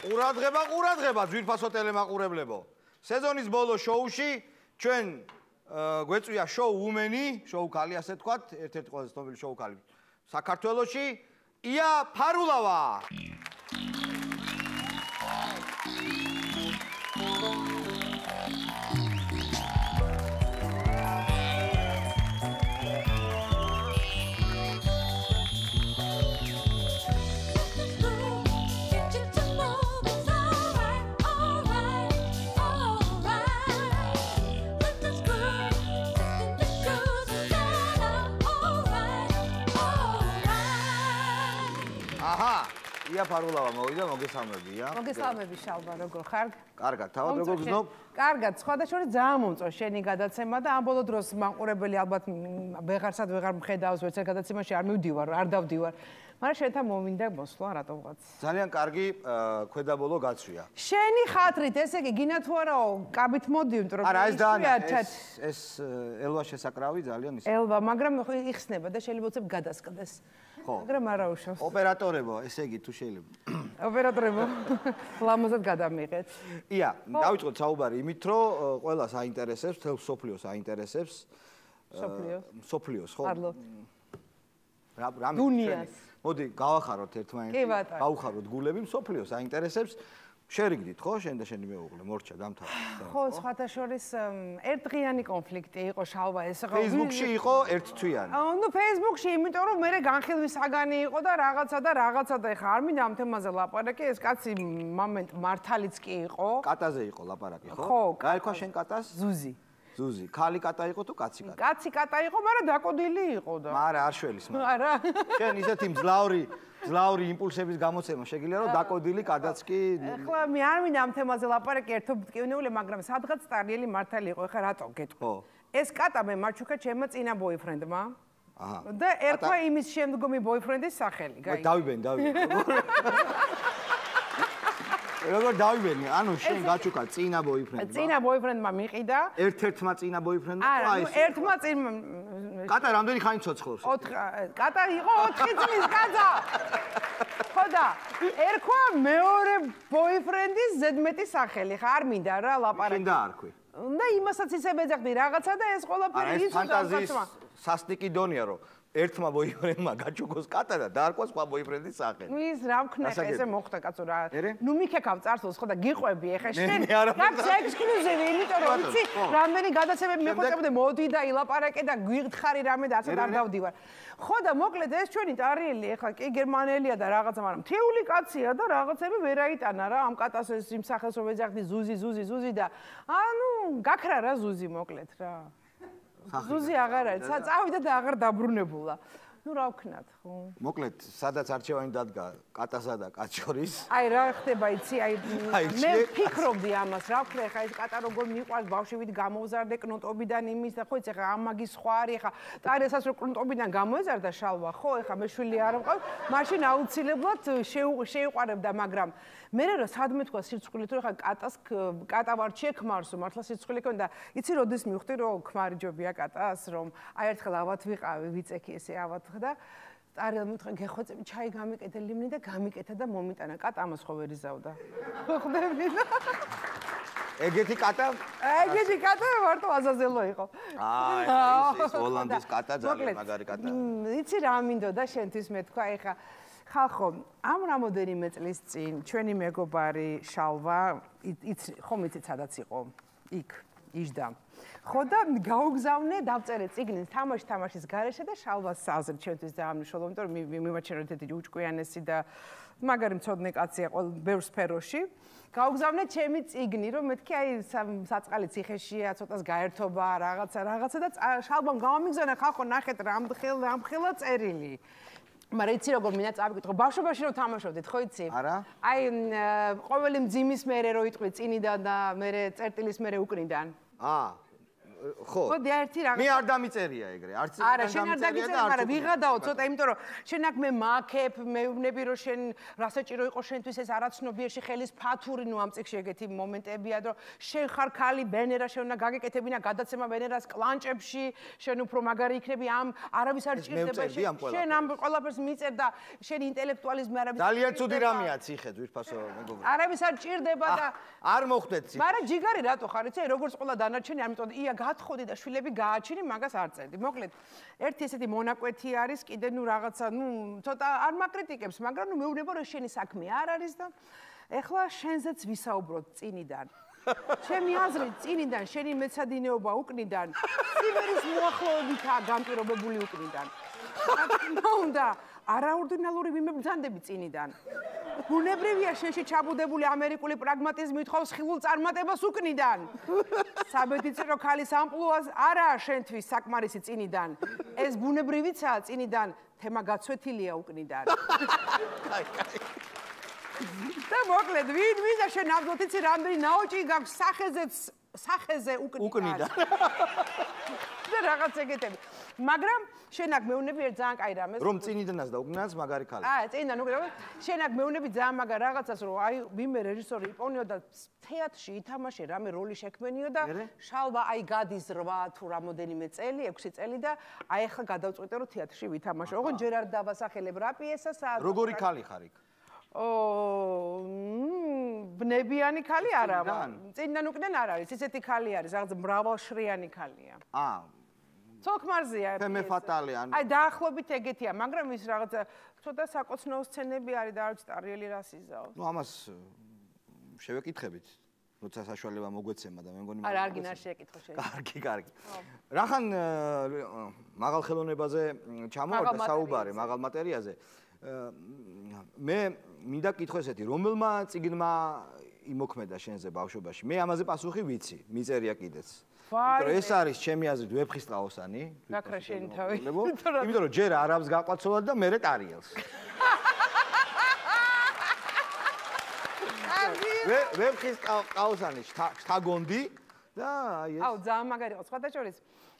ყურადღება, ძვირფასო ტელემაყურებლებო. სეზონის ბოლო შოუში ჩვენ გვეწვია შოუ უმენი, შოუ ქალი ასე თქვათ, ერთ-ერთი ყველაზე ცნობილი შოუ ქალი საქართველოში, ია ფარულავა. ია ფარულავა მოვიდა, მოგესალმებია. მოგესალმები შალვა, როგორ ხარ? კარგად, თავად როგორ გზნობ? კარგად, სხვადასხვა ძალიან მომწონს შენი გადაცემა და ამ ბოლო დროს მაყურებელი ალბათ ვეღარსად ვეღარ მხედავს, ვერც ერთ გადაცემაში არ მივდივარ, არ დავდივარ. მაგრამ შენთან მომინდა მოსვლა რატომღაც. ძალიან კარგი ქვედაბოლო გაცვია. შენი ხათრით, ესე იგი, გინა თუ არაო, კაბით მოდივთ, რომ ეს ელვა შესაკრავი ძალიან ისე. ელვა, მაგრამ იხსნება და შეიძლება უცებ გადასკდეს. მაგრამ არა უშავს. ოპერატორებო, ესე იგი თუ შეიძლება. ოპერატორებო, ლამაზად გადამიღეთ. ია, დავიწყოთ საუბარი იმით, რომ ყველას აინტერესებს, თელ სოფლიოს აინტერესებს. სოფლიოს, ხო? არლო. რა დუნიას. მოდი, გავახაროთ ერთმანეთს. გავუხაროთ გულები, სოფლიოს აინტერესებს. შერიგდით, ხო? შენ და შენი მეუღლე, მორჩა დამთავრდა. ხო, სხვათა შორის ერთდღიანი კონფლიქტი იყო შალვა ეს. Facebook-ში იყო ერთთვიანი. ნუ Facebook-ში, იმიტომ რომ მე განხილვის საგანი იყო და რაღაცა და ეხა არ მინდა ამ თემაზე ლაპარაკი, ეს კაცი მომენტ მართალიც კი იყო. კატაზე იყო ლაპარაკი, ხო? ხო. გაერქვა შენ კატას? ზუზი. ზუზი, ქალი კატა იყო თუ კაცი კატა? კაცი კატა იყო, მაგრამ დაკოდილი იყო და. არა, არ შველის მაგრამ. არა. შენ ისეთი მძლავრი იმპულსების გამოცემა შეგიძლია რომ დაკოდილი კადაც კი ეხლა მე არ მინდა ამ თემაზე ლაპარაკი ერთობით კინოული, მაგრამ სადღაც ტარიელი მართალი იყო, ეხლა რატო გეტყვი? ხო. ეს კატა მე მარჩუკა ჩემმა წინა ბოიფრენდმა. აჰა. და ერთმა იმის შემდგომი ბოიფრენდის სახელი, გაიგე? დავიბენ. როგორ დავიბენი? ანუ შენ გაჩუკა წინა ბოიფრენდმა. წინა ბოიფრენდმა მიყიდა. ერთ-ერთმა წინა ბოიფრენდმა? არა, ერთმა წინა კატა რამდენი ხანი ცოცხლობს? კატა იყო 4 წლის კაცა. ხო და ერქვა მეორე ბოიფრენდის ზედმეტი სახელი, ხა არ მინდა რა ლაპარაკი. შენ დაარქვი. და იმასაც ისე მეძახდი რაღაცა და ეს ყველაფერი ის ფანტაზიის სასტიკი დონია რომ ერთმა ბოიფრენდმა გაჩუქოს კატა და დაარქვა სხვა ბოიფრენდის სახელი. ის რა ვქნა ესე მოხდა კაცო რა. ნუ მიქეკავ წარსულს ხო და გიყვები ეხა შენ. გაქვს ექსკლუზივი, იმიტომ რომ იცი რამდენი გადაცემები მეხვეწებდი მოდი და ილაპარაკე და გვიხთხარი რამე და ასე არ დავდივარ. ხო და მოკლედ ეს ჩვენი ტარიელი ეხა კი გერმანელია და რაღაცა, მაგრამ თეული კაცია და რაღაცები ვერ აიტანა რა ამ კატას ეს იმ სახელს რომ ეძახდი ზუზი და ანუ გაქრა რა ზუზი მოკლედ რა. ზუზი აღარ არის, წავიდა და აღარ დაბრუნებულა. ნუ რა ვქნათ, ხო? მოკლედ, სადაც არჩევანი დადგა კატასა და კატს შორის. აი რა ხდება, იცი, მე ვფიქრობდი ამას, რა ვქნა, ხა ეს კატა როგორ მიყვარს ბავშვებით გამოვზარდე კნუტობიდან იმის და ხო იცი, ხა ამ მაგის სხვა არის, ხა ტარესაც რო კნუტობიდან გამოეზარდა შალვა, ხო, ეხა მე შვილი არ მყავს, მაშინ აუცილებლად შეიყვარებდა, მაგრამ მე რა სადმე თქვა სიცოცხლე თუ ხა კატა ვარ შექმარსო, მართლა სიცოცხლე ქონდა. იცი როდის მივხვდი რომ ქმარი ჯობია კატას, რომ აი ერთხელ ავად ვიყავი, ვიწექი ესე ავად და ტარიელ მithra გეხვეწები ჩაი გამიკეთე ლიმნი და გამიკეთა და მომიტანა კატა ამას ხო ვერ იზავდა. ხვდები და ეგეთი კატა მარტო აზაზელო იყო. ის ჰოლანდის კატა ძალიან მაგარი კატაა. იცი რა მინდოდა შენთვის მე თქვა ეხა ხალხო ამ რამოდენიმე წლის წინ ჩვენი მეგობარი შალვა ხომ იცით სადაც იყო იქ იჯდა. ხო და გაუგზავნე დავწერე წიგნის თამაშის გარეშე და შალვას აზრი ჩვენთვის დაამნიშნულა, იმიტომ რომ მიმაჩნია რომ ერთი უჭკვიანესი და მაგარი მცოდნე კაცია ბევრ სფეროში. გაუგზავნე ჩემი წიგნი, რომ მეთქი აი საწყალი ციხეშია, ცოტას გაერთობა, რაღაცა და შალვამ გამომიგზავნა ხალხო ნახეთ რამხელა წერილი. მაგრამ იცი როგორ მინდა წავიკითხო, ბავშვობაში რომ თამაშობდით, ხო იცი? არა. აი ყოველი მძიმის მერე რო იტყვი წინიდან და მერე წერტილის მერე უკნიდან. ხო. მოდი ერთი რაღაც. მე არ დამიწერია ეგრე. არც არა, შენ არ დაგიწერე, მაგრამ ვიღადაო ცოტა, იმიტომ რომ შენ აქ მე მაქებ, მეუბნები რომ შენ რასაჭირო იყო შენთვის ეს არაცნობიერში ხელის ფათური, ნუ ამ წიგში ეგეთი მომენტებია, რომ შენ ხარ ქალი, ბენერა, შენ უნდა გაგეკეთებინა გადაცემა ბენერას კლანჭებში, შენ უფრო მაგარი იქნები, ამ არავის არ ჭირდება შენ ამ ყველაფერს მიწერ და შენ ინტელექტუალიზმი არავის ძალიან ცუდი რამეა ციხე ძვირფასო მეგობრებო. არავის არ ჭირდება და არ მოხდეთ ციხე. მაგრამ ჯიგარი რატო ხარ, იცი, როგორც ყველა დანარჩენი, ამიტომ ია გათხოვდი და შვილები გააჩინე, მაგას არ წერდი. მოკლედ, ერთი ესეთი მონაკვეთი არის, კიდე ნუ რაღაცა, ნუ ცოტა არ მაკრიტიკებს, მაგრამ ნუ მეუბნება რომ შენი საქმე არ არის და ეხლა შენზეც ვისაუბროთ წინიდან. ჩემი აზრით, წინიდან შენი მეცადინეობა უკნიდან, სიმერის მოახლოებითაა განპირობებული უკნიდან. უნდა არაორდინალური მიმებრძანდები წინიდან. ბუნებრივია შენში ჩაბუდებული ამერიკული პრაგმატიზმი ითხოვს ხილულ წარმატებას უკნიდან. საბედისწერო ქალის ამპლუას არაა შენთვის საკმარისი წინიდან. ეს ბუნებრივიცაა წინიდან, თემა გაცვეთილია უკნიდან. და მოკლედ, ვინ და შენ ნამდვილად იცი რამდენი ნაოჭი გაქვს სახეზე უკნიდან. და რაღაც ეგეთები. მაგრამ შენ აქ მეუბნები ერთ ძალიან კაი რამეს. რომ წინიდანაც და უკნიდანაც მაგარი ქალი. წინიდან უკნიდან. შენ აქ მეუბნები ძალიან მაგარ რაღაცას, რომ აი ვინმე რეჟისორი იპოვნიო და თეატრში ითამაშე რამე როლი შექმნიო და შალვა აი გადის 8 თუ რამოდენიმე წელი, 6 წელი და აი ახლა გადავწყვიტე რომ თეატრში ვითამაშო. ოღონდ ჯერ არ დავასახელებ რა პიესას. როგორი ქალი ხარ იქ? ბნებიანი ქალი არა, წინიდან უკნიდან არ არის, ისეთი ქალი არის, რაღაც მრავალშრიანი ქალია. ცოლ-ქმარზეა. ფემე ფატალე ან აი დაახლოებით ეგეთია, მაგრამ ის რაღაცა ცოტა საკოცნო სცენები არის და არ ვიცი ტარიელი რას იზაოს. ნუ ამას შევეკითხებით, როცა საშუალება მოგვეცემა და მე მგონი არა, არ გინარ შეეკითხო შენ. კარგი. რახან მაღალ ხელოვნებაზე ჩამოვარ და საუბარი მაღალ მატერიაზე. მე მინდა კითხო ესეთი, რომელმა წიგნმა იმოქმედა შენზე ბავშვობაში? მე ამაზე პასუხი ვიცი, მიწერია კიდეც. იმიტომ ეს არის ჩემი აზრით ვეფხისტყაოსანი. გაქრა შენი თავი. იმიტომ რომ ჯერ არაბს გაყვაცოლად და მერე ტარიელს. ვეფხისტყაოსანი შთაგონდი და აი ეს. აუ, ძალიან მაგარი იყო. სხვათა შორის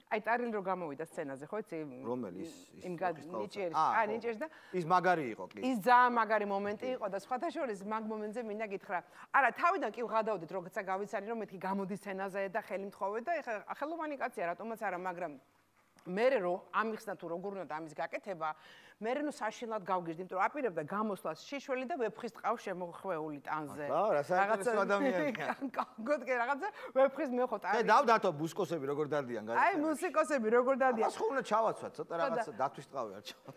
აი ტარილი რო გამოვიდა სცენაზე, ხო იცი? რომელი ის ნიჭიერში. ნიჭიერში და ის მაგარი იყო კი. ის ძალიან მაგარი მომენტი იყო და სხვათა შორის მაგ მომენტზე მინდა გითხრა. არა, თავიდან კი ვღადავდით, როცა გავიცანი რომ მეთქი გამოდი სცენაზე და ხელი მთხოვე და ეხლა ხელოვანი კაცია, რატომაც არა, მაგრამ მერე რო ამიხსნა თუ როგორ უნდა ამის გაკეთება, მერე ნუ საშინლად გავგიჟდი, იმიტომ რომ აპირებდა გამოსვლას შიშველი და ვეფხისტყაოს შემოხვეული ტანზე. რა საინტერესო ადამიანია. გოდკე რაღაცა ვეფხისტ მეხო ტანი. დავდათო ბუსკოსები როგორ დადიან გაიგე. აი მუსიკოსები როგორ დადიან. მას ხო უნდა ჩავაცვათ, ცოტა რაღაცა დათვისტყავი არ ჩავა.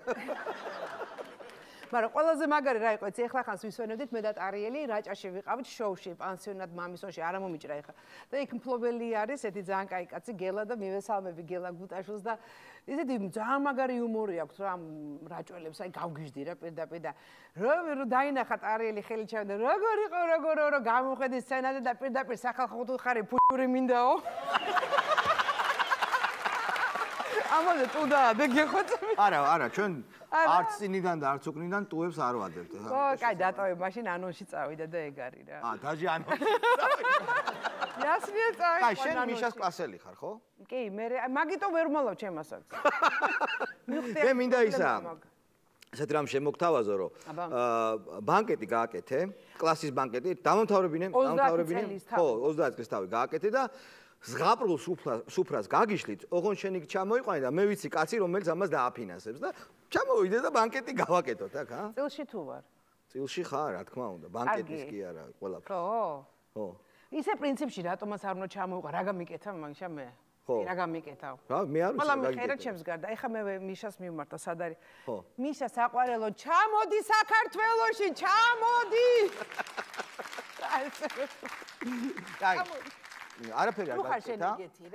მაგრამ ყველაზე მაგარი რა იყო, იცი, ეხლა ხანს ვისვენებდით მე და ტარიელი რაჭაში ვიყავით შოუში, პანსიონატ მამისონში, არა მომიჭრა ეხლა. და იქ მფლობელი არის, ერთი ძალიან კაი კაცი გელა და მივესალმები გელა გუტაშვილს და ისეთი ძალიან მაგარი იუმორი აქვს რა რაჭველებს, აი გავგიჟდი რა პირდაპირ და რო დაინახა ტარიელი ხელი ჩავდა, როგორ იყო, როგორ გამოხედი სცენაზე და პირდაპირ სახალხო ხარი ფუჭური მინდაო. ამაზე თუ და გეხოცები. არა, ჩვენ არც წინიდან და არც უკნიდან ტუებს არ ვადებთ. ო, კაი, დატოვე, მაშინ ანონში წავიდა და ეგ არის რა. დაჟე ანონში წავიდა. იასმია წავიდა. კაი, შენ მიშას კლასელი ხარ, ხო? კი, მე მაგიტო ვერ მოლავ ჩემასაც. მე მინდა ისა. ესეთი რამ შემოგთავაზო, რომ ბანკეტი გააკეთე, კლასის ბანკეტი, დამამთავრებინე, ხო, 30 წლის თავი გააკეთე და ზღაპრულ სუფრას გაგიშლით, ოღონდ შენ იქ ჩამოიყვანე და მე ვიცი კაცი, რომელიც ამას დააფინანსებს და ჩამოვიდე და ბანკეტი გავაკეთოთ, აქ, ა? წილში თუ ვარ? წილში ხარ, რა თქმა უნდა, ბანკეტის კი არა, ყველაფერი. ხო. ისე პრინციპში რატომაც არ უნდა ჩამოვიყვა, რა გამიკეთა მაგშა მე? ხო. რა გამიკეთავ? რა, მე არ ვიცი. ყველა მიხერა ჩემს გარდა. ეხლა მე მიშას მივმართა, სად არის? ხო. მიშა საყვარელო, ჩამოდი საქართველოში, ჩამოდი. აი. არაფერი არ გაგიკეთა.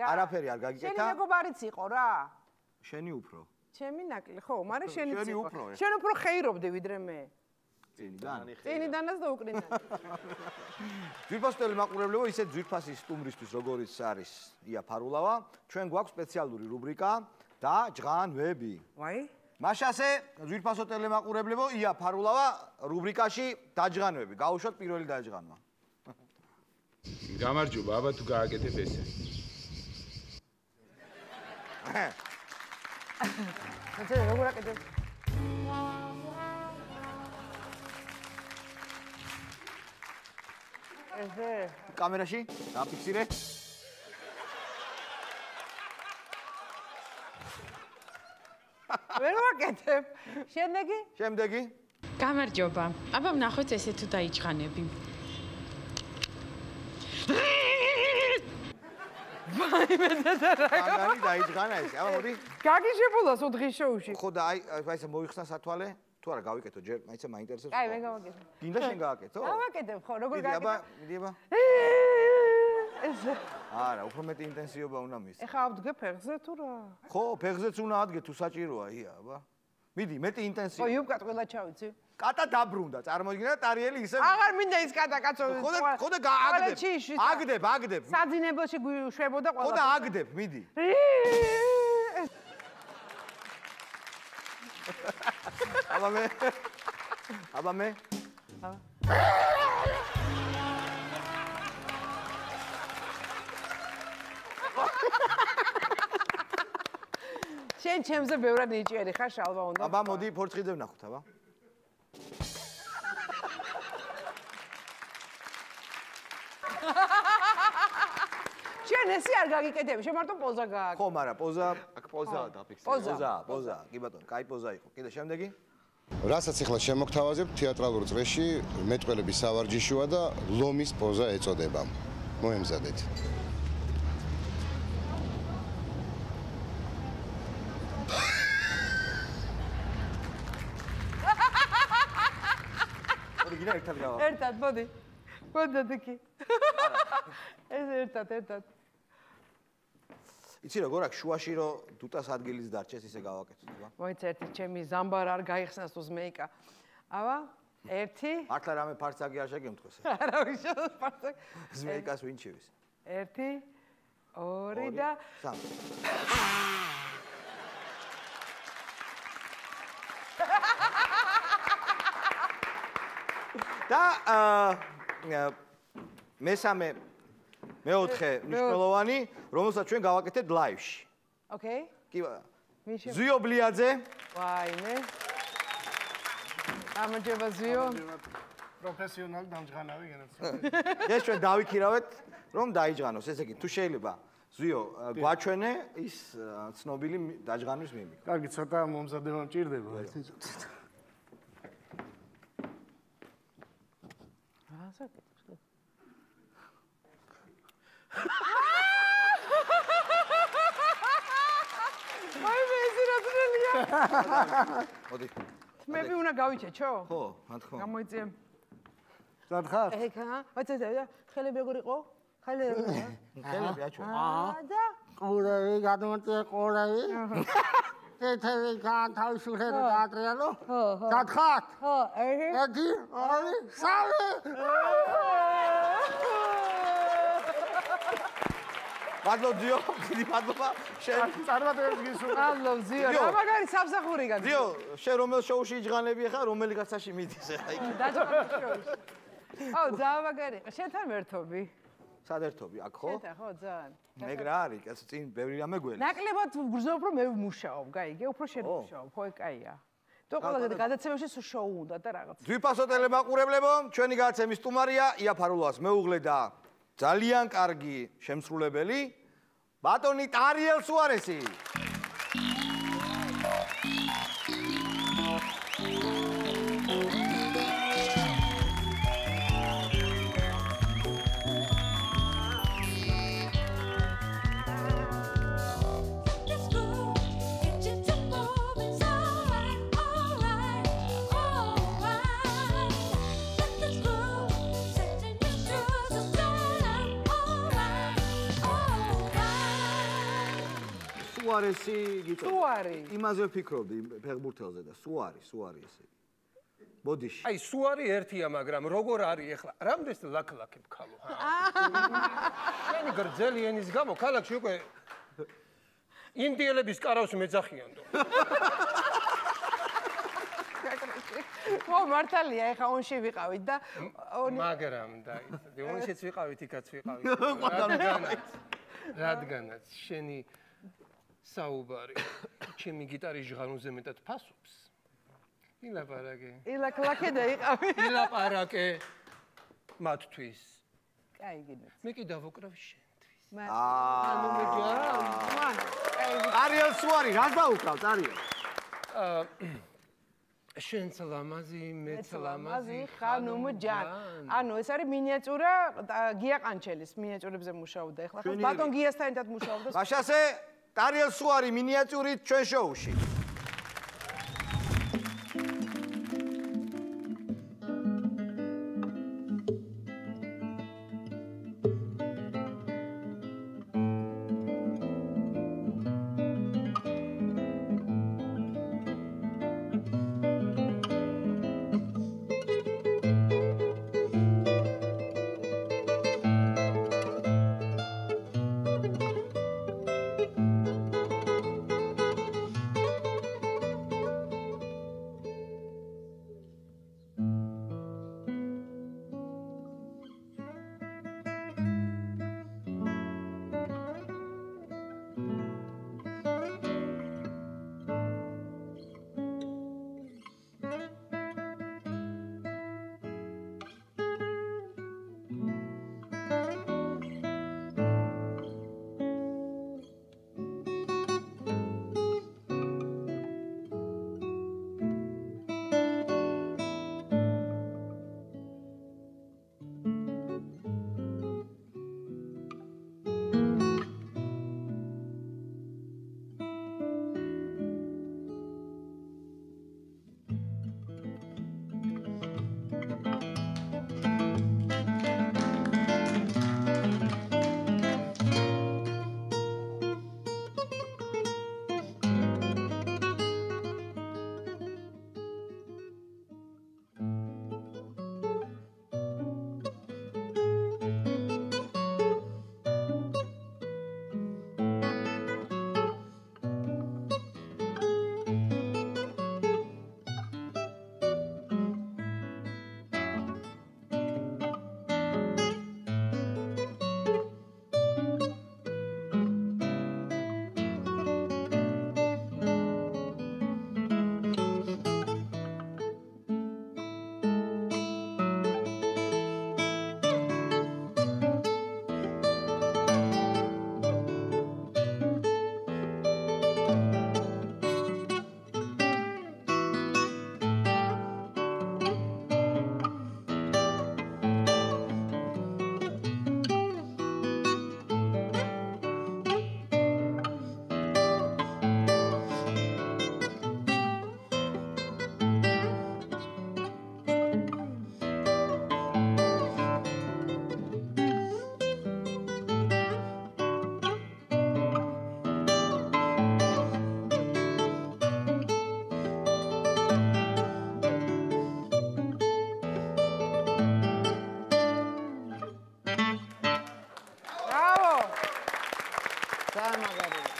არაფერი არ გაგიკეთა. შენი მეგობარიც იყო რა. შენი უფრო. ჩემი ნაკლი, ხო, მაგრამ შენიც იყო. შენ უფრო ხეირობდი ვიდრე მე. წინიდანაც და უკნიდან. ძვირფასი მაყურებლებო, ისე ძვირფასი სტუმრისთვის როგორიც არის ია ფარულავა, ჩვენ გვაქვს სპეციალური რუბრიკა და ჯღანვები. ვაი? მაშასე ძვირფასო ტელემაყურებლებო, ია ფარულავა რუბრიკაში დაჯღანვები. გაუშვათ პირველი დაჯღანვა. გამარჯობა, აბა თუ გააკეთებ ესე. მოწე როგორ აკეთებ? ესე კამერაში დაფიქსირე. ვერ ვაკეთებ. შემდეგი? გამარჯობა. აბა ვნახოთ ესე თუ დაიჭღანები. ვაიმე დედა. კანარი დაიჭღანა ეს. აბა მოდი. გაგიჟებულას ოთხის შოუში. ხო და აი ესე მოიხსნა სათვალე. თუ არა გავიკეთო ჯერ, მაინც მაინტერესებს. კაი, მე გავაკეთე. გინდა შენ გააკეთო? გავაკეთებ ხო, როგორ გააკეთე? მიდი აბა. ესე. არა, უფრო მეტი ინტენსივობა უნდა მის. ეხა ავდგე ფეხზე თუ რა? ხო, ფეხზეც უნდა ადგე თუ საჭიროა, ია, აბა. მიდი, მეტი ინტენსივობა. ხო, იუბკა ყველა ჩავიცი. კატა დაბრუნდა, წარმოგიდგენთ, ტარიელი ისე. აღარ მინდა ის კატა კაცო. ხო და აგდებ. აგდებ. საძინებელში შვებოდა ყველა. ხო და აგდებ, მიდი. აბა მე. შენ ჩემზე ბევრად ნიჭიერი ხარ შალვა უნდა. აბა მოდი ფორცხიდე ვნახოთ, აბა. შენ ესე არ გაგიკეთებ, შენ მარტო პოზა გააკეთე. ხო, მაგრამ პოზა, აქ პოზაა დაფიქსირე. პოზა, კი ბატონო, კაი პოზა იყო. კიდე შემდეგი. რასაც ახლა შემოგთავაზებ თეატრალურ წრეში მეტყველების სავარჯიშოა და ლომის პოზა ეწოდება. მოემზადეთ. მოდი გინდა ერთად გავა. ერთად, მოდი. მოდი კი. ეს ერთად. იცი როგორ აქ შუაში რო დუტას ადგილის დარჩეს ისე გავაკეთოთ, აბა. მოიცა ერთი ჩემი ზამბარ არ გაიხსნას თუ ზმეიკა. აბა, ერთი. მართლა რამე ფარცაგი არ შეგემთქვეს. არა, ვიშო ფარცაგი. ზმეიკას ვინ ჩივის? ერთი, ორი და სამი. და მესამე მეოთხე მნიშვნელოვანი, რომელსაც ჩვენ გავაკეთებთ ლაივში. ოკეი? კი. მიშე. ზიო ბლიაძე. ვაიმე. გამარჯობა ზიო. პროფესიონალი დამჯღანავი განაცხადი. ეს ჩვენ დავიქირავეთ, რომ დაიჯღანოს, ესე იგი, თუ შეიძლება ზიო გვაჩვენე ის ცნობილი დაჯღანვის მიმი. კარგი, ცოტა მომზადება მჭირდება. ვაიმე, ეს რა ძნელია. მოდი. მე უნდა გავიჩეჩო? ხო, რა თქმა უნდა. გამოიწე. სათხარ? ეხა, ვაცეცა, ხელები როგორ იყო? ხელები. ხელები აჩვენ. და ყურები გადმოწია ყურები. ეთერი განთავისუფლება დაატრიალო. სათხარ? ხო, ერთი, ორი, სამი. მადლობ ზიო, დიდი მადლობა. შენ წარმატებებს გისურვებ. მადლობ ზიო. რა მაგარი სამსახური გაქვს. ზიო, შენ რომელ შოუში იჯღანები ხარ, რომელი კაცაში მიდის ახლა იქ? დაჯგუფების შოუში. ო, ძალიან მაგარი. შენთან ვერთობი. სად ერთობი, აქ ხო? შენთან ხო, ძალიან. მეგრა არის, კაცო, წინ ბევრი რამე გველი. ნაკლებად გრძნობ რომ მე ვმუშაობ, გაიგე, უფრო შენ ვმუშაობ, ხო, კაია. თუ ყველა გადაცემაში შოუ უნდა და რაღაც. ძვირფასო ტელემაყურებლებო, ჩვენი გადაცემის სტუმარია ია ფარულას მეუღლე და ძალიან კარგი შემსრულებელი ბატონი ტარიელ სუარესი. სუარესი გიწევ. სუარი. იმაზე ვფიქრობდი ფეხბურთელზე და სუარი ესე. ბოდიში. აი სუარი ერთია, მაგრამ როგორ არის ახლა? რამდენს ლაქლაქებ ქალო? შენი გრძელი ენის გამო ქალაქში უკვე ინდიელების კარავს მეძახიანდო. ხო, მართალია, ეხა ონში ვიყავით და მაგრამ და ონშიც ვიყავით, იქაც ვიყავით. რადგანაც შენი საუბარი. ჩემი გიტარის ჟღანუზე მეტად ფასობს. ილაპარაკე. ილაკლაკე და იყავი. ილაპარაკე მათთვის. კაი გინდა. მე კი დავუკრავ შენთვის. ანუ მეჯან. არიელ სუარი, რას დაუკრავთ, არიელ? შენც ლამაზი, მეც ლამაზი, ხანუმ ჯან. ანუ ეს არის მინიატურა გია ყანჩელის მინიატურებზე მუშაობდა. ეხლა ხო ბატონ გიასთან ერთად მუშაობდა. მაშასე არიელ სუარი მინიატურით ჩვენ შოუში.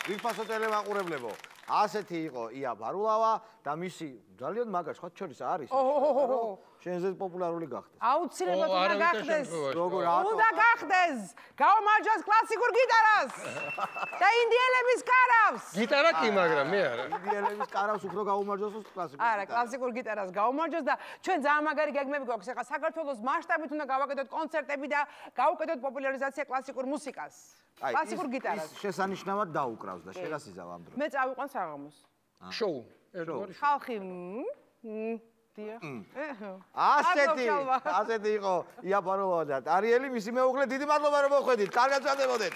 ვიფასო ტელემაყურებლებო, ასეთი იყო ია ბარულავა და მისი ძალიან მაგარი სხვა შორის არის. შენზე პოპულარული გახდეს. აუცილებლად უნდა გახდეს. როგორ უნდა გახდეს. გაუმარჯოს კლასიკურ გიტარას და ინდიელების კარავს. გიტარა კი, მაგრამ მე არა. ინდიელების კარავს უფრო გაუმარჯოს კლასიკურ. არა, კლასიკურ გიტარას გაუმარჯოს და ჩვენ ძალიან მაგარი გეგმები გვაქვს. ახლა საქართველოს მასშტაბით უნდა გავაკეთოთ კონცერტები და გავუკეთოთ პოპულარიზაცია კლასიკურ მუსიკას. კლასიკურ გიტარას. ის შესანიშნავად დაუკრავს და შეგასიზავ ამ დროს. მე წავიყვან საღამოს. შოუ. ერთგვარი ხალხი დიახ. ასეთი იყო ია ბარულავა და არიელი მისი მეუღლე. დიდი მადლობა რომ მოხვედით. კარგად ვსადებოდეთ.